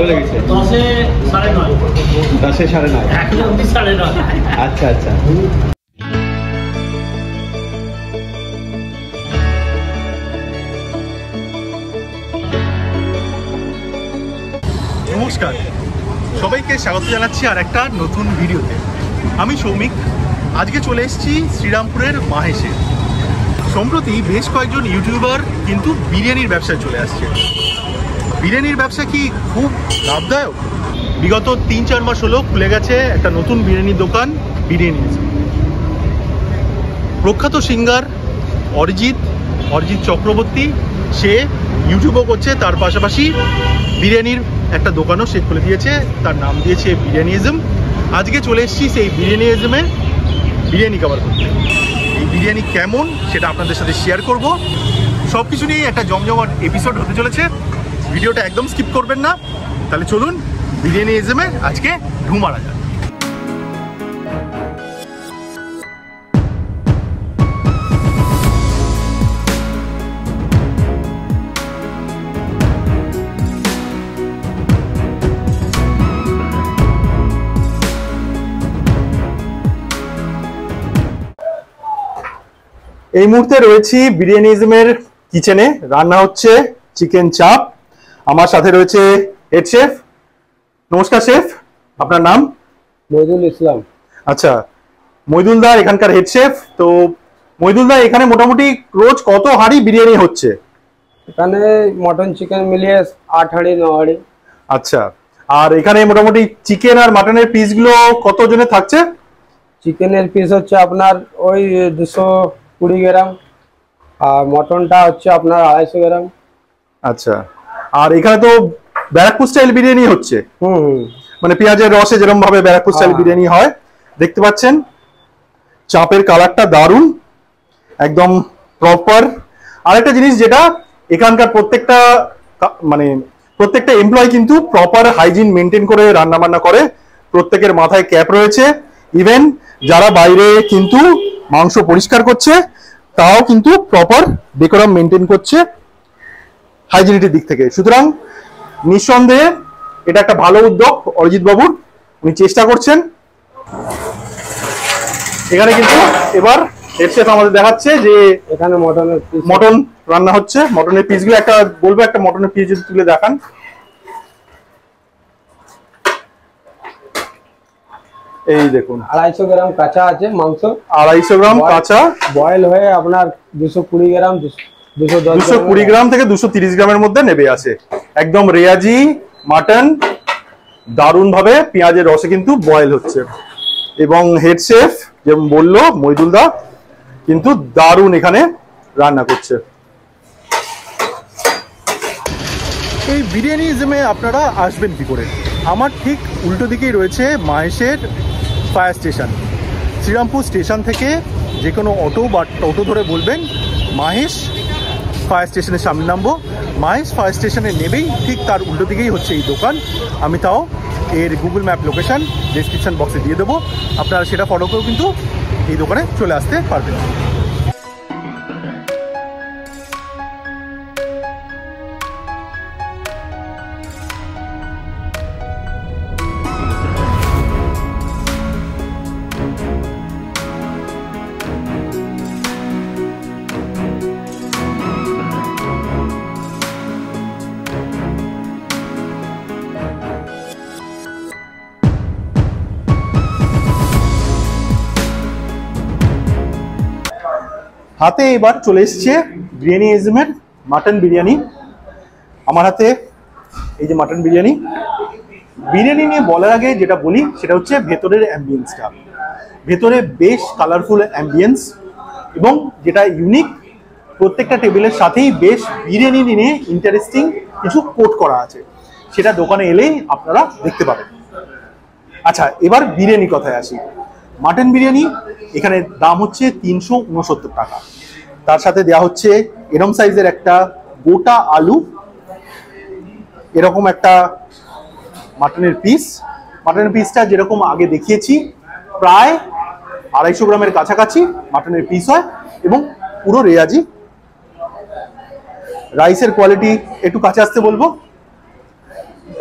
ভালো লেগেছে? 10-এ 9.5। 10-এ 9.5। এখন অবধি 9.5। আচ্ছা আচ্ছা। নমস্কার, সবাইকে স্বাগত জানাচ্ছি আর একটা নতুন ভিডিওতে। আমি সৌমিক। আজকে চলে এসেছি শ্রীরামপুরের মাহেশে। সম্প্রতি বেশ কয়েকজন ইউটিউবার কিন্তু বিরিয়ানির ব্যবসায় চলে আসছে। বিরিয়ানির ব্যবসা কি খুব লাভদায়ক? বিগত 3-4 মাস হলো খুলে গেছে একটা নতুন বিরিয়ানির দোকান, বিরিয়ানি। প্রখ্যাত সিঙ্গার অরিজিৎ চক্রবর্তী, সে ইউটিউবও করছে, তার পাশাপাশি বিরিয়ানির একটা দোকানও সে খুলে দিয়েছে, তার নাম দিয়েছে বিরিয়ানিজম। আজকে চলে এসেছি সেই বিরিয়ানিজমে বিরিয়ানি কভার করতে। এই বিরিয়ানি কেমন সেটা আপনাদের সাথে শেয়ার করব। সব কিছু নিয়ে একটা জমজমাট এপিসোড হতে চলেছে, ভিডিওটা একদম স্কিপ করবেন না। তাহলে চলুন বিরিয়ানিজমে আজকে ঢু মারা যাক। এই মুহূর্তে রয়েছি বিরিয়ানিজমের কিচেনে, রান্না হচ্ছে চিকেন চাপ। আমার সাথে রয়েছে হেড শেফ। নমস্কার শেফ, আপনার নাম? মইদুল ইসলাম। আচ্ছা, মইদুল দা এখানকার হেড শেফ। তো মইদুল দা, এখানে মোটামুটি রোজ কত হাঁড়ি বিরিয়ানি হচ্ছে? এখানে মটন চিকেন মিলিয়ে 8 হাঁড়ি 9 হাঁড়ি। আচ্ছা, আর এখানে মোটামুটি চিকেন আর মাটনের পিসগুলো কত জনের থাকছে? চিকেনের পিস হচ্ছে আপনার ওই 220 গ্রাম, আর মটনটা হচ্ছে আপনার 250 গ্রাম। আচ্ছা, আর এখানে তো ব্যারাকপুর স্টাইল বিরিয়ানি হচ্ছে। মানে পেঁয়াজের রসে যেরকম ভাবে ব্যারাকপুর স্টাইল বিরিয়ানি হয়, দেখতে পাচ্ছেন চাপের কালারটা দারুণ, একদম প্রপার। আরেকটা জিনিস যেটা এখানকার প্রত্যেকটা এমপ্লয় কিন্তু প্রপার হাইজিন মেনটেন করে রান্না বান্না করে। প্রত্যেকের মাথায় ক্যাপ রয়েছে। ইভেন যারা বাইরে কিন্তু মাংস পরিষ্কার করছে, তাও কিন্তু প্রপার ডেকোরাম মেনটেন করছে হাইজিনিটির দিক থেকে। সুতরাং নিঃসন্দেহে এটা একটা ভালো উদ্যোগ অরিজিৎ বাবুর, উনি চেষ্টা করছেন। এখানে কিন্তু এবার হেড শেফ আমাদের দেখাচ্ছে যে এখানে মটন রান্না হচ্ছে। মটনের পিসগুলো একটা বলবো, একটা মটনের পিস যদি তুলে দেখান। এই দেখুন 250 গ্রাম কাঁচা আছে মাংস। 250 গ্রাম কাঁচা বয়েল হয়ে আপনার 220 গ্রাম 220 গ্রাম থেকে 230 গ্রামের মধ্যে নেবে আসে। একদম রেয়াজি মাটন, দারুণ ভাবে পেঁয়াজের রসে কিন্তু বয়েল হচ্ছে। এবং হেড শেফ যেমন বললো মইদুল দা, কিন্তু দারুণ এখানে রান্না করছে। এই বিরিয়ানিজমে আপনারা আসবেন কি করে? আমার ঠিক উল্টো দিকেই রয়েছে মাহেশের ফায়ার স্টেশন। শ্রীরামপুর স্টেশন থেকে যে কোনো অটো বা টোটো ধরে বলবেন মাহেশ ফায়ার স্টেশনের সামনে নামবো। মাহেশ ফায়ার স্টেশনে নেবেই ঠিক তার উল্টো দিকেই হচ্ছে এই দোকান। আমি তাও এর গুগল ম্যাপ লোকেশন ডেসক্রিপশন বক্সে দিয়ে দেবো, আপনারা সেটা ফলো করেও কিন্তু এই দোকানে চলে আসতে পারবেন। হাতে এবার চলে এসছে বিরিয়ানিজমের মাটন বিরিয়ানি। আমার হাতে এই যে মাটন বিরিয়ানি। বিরিয়ানি নিয়ে বলার আগে যেটা বলি সেটা হচ্ছে ভেতরের অ্যাম্বিয়েন্সটা। ভেতরে বেশ কালারফুল অ্যাম্বিয়েন্স, এবং যেটা ইউনিক, প্রত্যেকটা টেবিলের সাথেই বেশ বিরিয়ানি নিয়ে ইন্টারেস্টিং কিছু কোট করা আছে। সেটা দোকানে এলেই আপনারা দেখতে পাবেন। আচ্ছা, এবার বিরিয়ানি কথায় আসি। মাটন বিরিয়ানি এখানে দাম হচ্ছে 369 টাকা। তার সাথে দেওয়া হচ্ছে এরম সাইজের একটা গোটা আলু, এরকম একটা মাটনের পিস। মাটনের পিসটা যেরকম আগে দেখিয়েছি প্রায় 250 গ্রামের কাছাকাছি মাটনের পিস হয়, এবং পুরো রেয়াজি। রাইসের কোয়ালিটি একটু কাছে আসতে বলবো।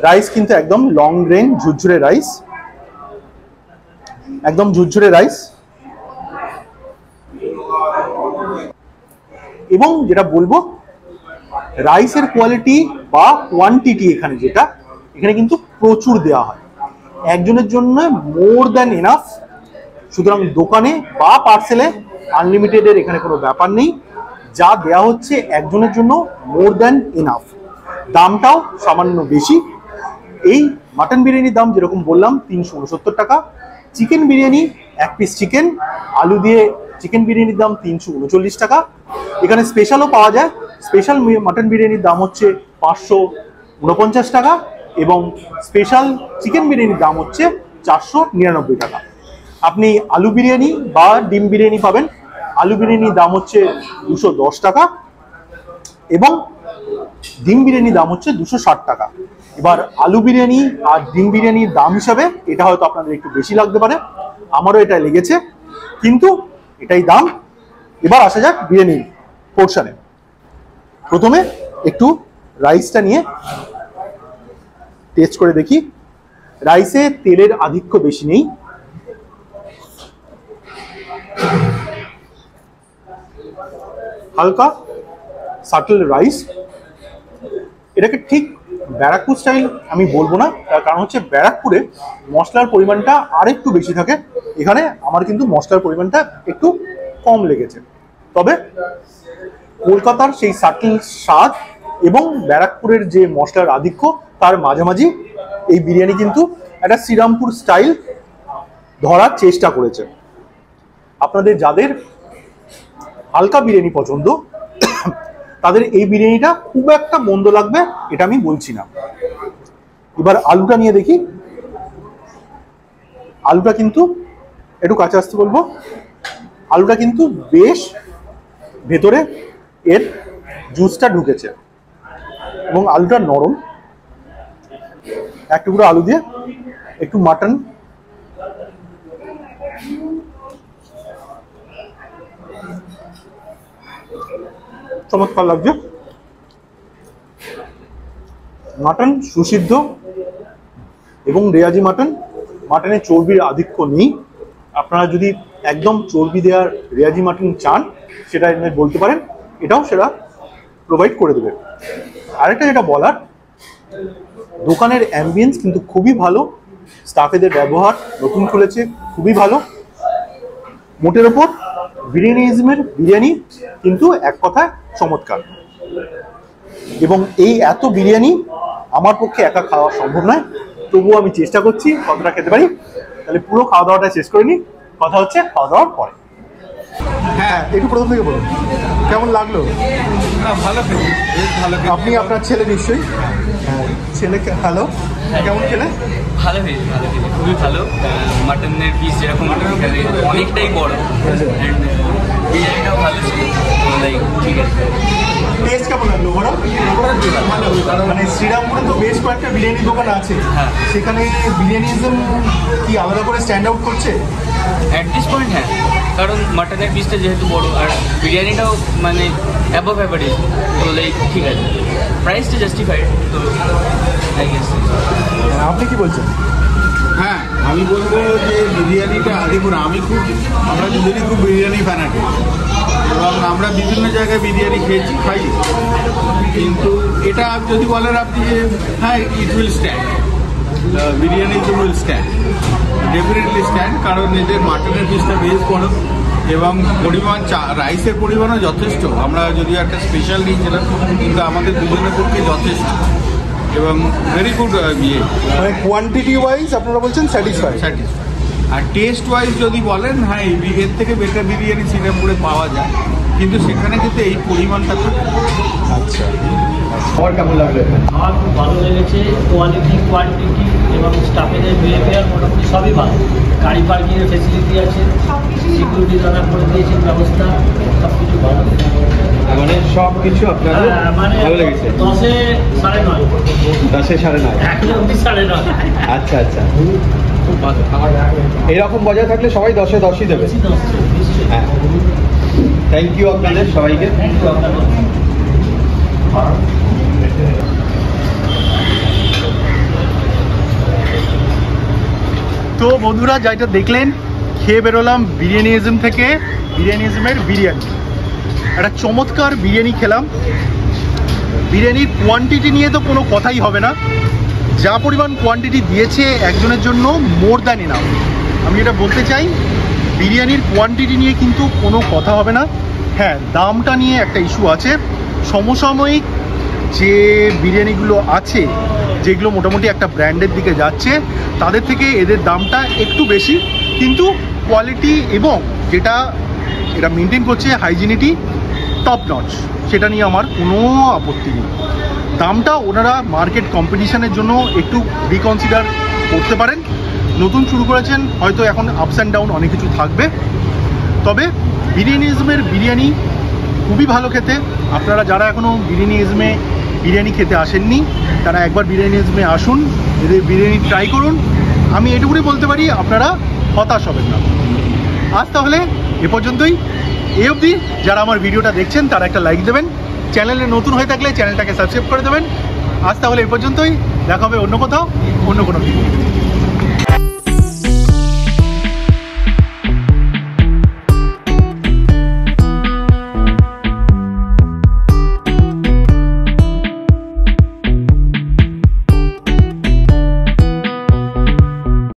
রাইস কিন্তু একদম লং গ্রেন ঝুরঝুরে রাইস, একদম ঝুরঝুরে রাইস। এবং যেটা বলবো, রাইসের কোয়ালিটি বা কোয়ান্টিটি এখানে কিন্তু প্রচুর দেওয়া হয়, একজনের জন্য মোর দ্যান এনাফ। সুতরাং দোকানে বা পার্সেলে আনলিমিটেডের এখানে কোনো ব্যাপার নেই, যা দেওয়া হচ্ছে একজনের জন্য মোর দ্যান এনাফ। দামটাও সামান্য বেশি। এই মাটন বিরিয়ানির দাম যেরকম বললাম 369 টাকা। চিকেন বিরিয়ানি 1 পিস চিকেন আলু দিয়ে চিকেন বিরিয়ানির দাম 339 টাকা। এখানে স্পেশালও পাওয়া যায়, স্পেশাল মাটন বিরিয়ানির দাম হচ্ছে 549 টাকা এবং স্পেশাল চিকেন বিরিয়ানির দাম হচ্ছে 499 টাকা। আপনি আলু বিরিয়ানি বা ডিম বিরিয়ানি পাবেন। আলু বিরিয়ানির দাম হচ্ছে 210 টাকা এবং ডিম বিরিয়ানির দাম হচ্ছে 260 টাকা। এবার আলু বিরিয়ানি আর ডিম বিরিয়ানির দাম হিসাবে এটা হয়তো আপনাদের একটু বেশি লাগতে পারে, আমারও এটা লেগেছে, কিন্তু এটাই দাম। এবার আসা যাক বিরিয়ানির পোর্শনে। প্রথমে একটু রাইসটা নিয়ে টেস্ট করে দেখি। রাইসে তেলের আধিক্য বেশি নেই, হালকা সাটল রাইস। এটাকে ঠিক ব্যারাকপুর স্টাইল আমি বলবো না, তার কারণ হচ্ছে ব্যারাকপুরে মশলার পরিমাণটা আরেকটু বেশি থাকে, এখানে আমার কিন্তু মশলার পরিমাণটা একটু কম লেগেছে। তবে কলকাতার সেই সাটল স্বাদ এবং ব্যারাকপুরের যে মশলার আধিক্য তার মাঝামাঝি এই বিরিয়ানি কিন্তু একটা শ্রীরামপুর স্টাইল ধরার চেষ্টা করেছে। আপনাদের যাদের হালকা বিরিয়ানি পছন্দ তাদের এই বিরিয়ানিটা খুব একটা মন্দ লাগবে এটা আমি বলছি না। এবার আলুটা নিয়ে দেখি। আলুটা কিন্তু একটু কাছে আসতে বলবো। আলুটা কিন্তু বেশ ভেতরে এর জুসটা ঢুকেছে এবং আলুটা নরম। এক টুকরো আলু দিয়ে একটু মাটন, চমৎকার লাগছে। মাটন সুসিদ্ধ এবং রেয়াজি মাটন, মাটনে চর্বির আধিক্য নেই। আপনারা যদি একদম চর্বি দেওয়ার রেয়াজি মাটন চান সেটা এনে বলতে পারেন, এটাও সেটা প্রোভাইড করে দেবে। আরেকটা যেটা বলার, দোকানের অ্যাম্বিয়েন্স কিন্তু খুবই ভালো, স্টাফেদের ব্যবহার নতুন খুলেছে খুবই ভালো। মোটের ওপর বিরিয়ানিজমের বিরিয়ানি কিন্তু এক কথায় চমৎকার। এবং এই এত বিরিয়ানি আমার পক্ষে একা খাওয়া সম্ভব নয়, তবুও আমি চেষ্টা করছি কতটা খেতে পারি। তাহলে পুরো খাওয়া দাওয়াটা শেষ করে নিই, কথা হচ্ছে খাওয়া দাওয়ার পরে। হ্যাঁ, একটু প্রথম থেকে বলুন কেমন লাগলো? ভালো, বেশ ভালো। আপনি আপনার ছেলে নিশ্চয়ই, ছেলে হ্যালো, কেমন খেলে? ভালো হয়েছে, ভালো খেলে খুবই ভালো। মাটনের পিস যেরকম অনেকটাই বড়, বিরিয়ানিটাও ভালো ছিল, ঠিক আছে। টেস্ট কেমন লাগলো? ভালো। মানে শ্রীরামপুরে তো বেশ কয়েকটা বিরিয়ানির দোকান আছে, হ্যাঁ, সেখানে বিরিয়ানিজম কি আলাদা করে স্ট্যান্ড আউট করছে? অ্যাট দিস পয়েন্ট হ্যাঁ, কারণ মাটনের পিসটা যেহেতু বড় আর বিরিয়ানিটাও মানে অ্যাবভ অ্যাভারেজ, তো লাইক ঠিক আছে, প্রাইসটা জাস্টিফাইড, তো আই গেস। আপনি কি বলছেন? হ্যাঁ, আমি বলবো যে বিরিয়ানিটা দেখুন, আমরা দুজনই খুব বিরিয়ানি ফ্যানাটিক এবং আমরা বিভিন্ন জায়গায় বিরিয়ানি খাই, কিন্তু এটা যদি বলেন আপনি যে হ্যাঁ ইট উইল স্ট্যান্ড, বিরিয়ানি তো উইল স্ট্যান্ড, ডেফিনেটলি স্ট্যান্ড, কারণ এদের মাটনের পিসটা বেশ বড় এবং রাইসের পরিমাণও যথেষ্ট। আমরা যদি একটা স্পেশাল নিয়েছিলাম কিন্তু আমাদের দুজনের পক্ষে যথেষ্ট এবং ভেরি গুড মানে কোয়ান্টিটি ওয়াইজ আপনারা বলছেন স্যাটিসফাইড। আর টেস্ট ওয়াইজ যদি বলেন হ্যাঁ এর থেকে বেটার বিরিয়ানি শ্রীরামপুরে পাওয়া যায়, কিন্তু সেখানে কিন্তু এই পরিমাণটা থাকে। আচ্ছা, আমার কেমন লাগলো? আমার খুব ভালো লেগেছে, কোয়ালিটি, কোয়ান্টিটি এবং স্টাফেদের বিহেভিয়ার মোটামুটি সবই ভালো। গাড়ি পার্কিংয়ের ফেসিলিটি আছে, সিকিউরিটি দাদা করে দিয়েছেন ব্যবস্থা, সব কিছু ভালো। মানে সব কিছু আপনার মানে ভালো লেগেছে? 10-এ 9.5। 10-এ 9.5। এখন অব্দি 9.5। আচ্ছা আচ্ছা, খুব ভালো। এরকম বজায় থাকলে সবাই 10-এ 10ই দেবে। নিশ্চয়ই। হ্যাঁ, থ্যাংক ইউ আপনাদের সবাইকে। থ্যাংক ইউ আপনাদের। তো বন্ধুরা যেটা দেখলেন, খেয়ে বেরোলাম বিরিয়ানিজম থেকে, বিরিয়ানিজমের বিরিয়ানি। একটা চমৎকার বিরিয়ানি খেলাম। বিরিয়ানির কোয়ান্টিটি নিয়ে তো কোনো কথাই হবে না, যা পরিমাণ কোয়ান্টিটি দিয়েছে একজনের জন্য মোর দ্যান এনাফ। আমি এটা বলতে চাই, বিরিয়ানির কোয়ান্টিটি নিয়ে কিন্তু কোনো কথা হবে না। হ্যাঁ, দামটা নিয়ে একটা ইস্যু আছে। সমসাময়িক যে বিরিয়ানিগুলো আছে, যেগুলো মোটামুটি একটা ব্র্যান্ডের দিকে যাচ্ছে, তাদের থেকে এদের দামটা একটু বেশি, কিন্তু কোয়ালিটি এবং যেটা এটা মেনটেন করছে হাইজিনিটি টপ নচ, সেটা নিয়ে আমার কোনো আপত্তি নেই। দামটা ওনারা মার্কেট কম্পিটিশনের জন্য একটু রিকনসিডার করতে পারেন। নতুন শুরু করেছেন, হয়তো এখন আপস অ্যান্ড ডাউন অনেক কিছু থাকবে, তবে বিরিয়ানিজমের বিরিয়ানি খুবই ভালো খেতে। আপনারা যারা এখনও বিরিয়ানিজমে বিরিয়ানি খেতে আসেননি, তারা একবার বিরিয়ানিজমে আসুন, এদের বিরিয়ানি ট্রাই করুন। আমি এটুকুই বলতে পারি, আপনারা হতাশ হবেন না। আজ তাহলে এ পর্যন্তই। এই অবধি যারা আমার ভিডিওটা দেখছেন তারা একটা লাইক দেবেন, চ্যানেলে নতুন হয়ে থাকলে চ্যানেলটাকে সাবস্ক্রাইব করে দেবেন। আজ তাহলে এ পর্যন্তই, দেখা হবে অন্য কোথাও, অন্য কোনো ভিডিও।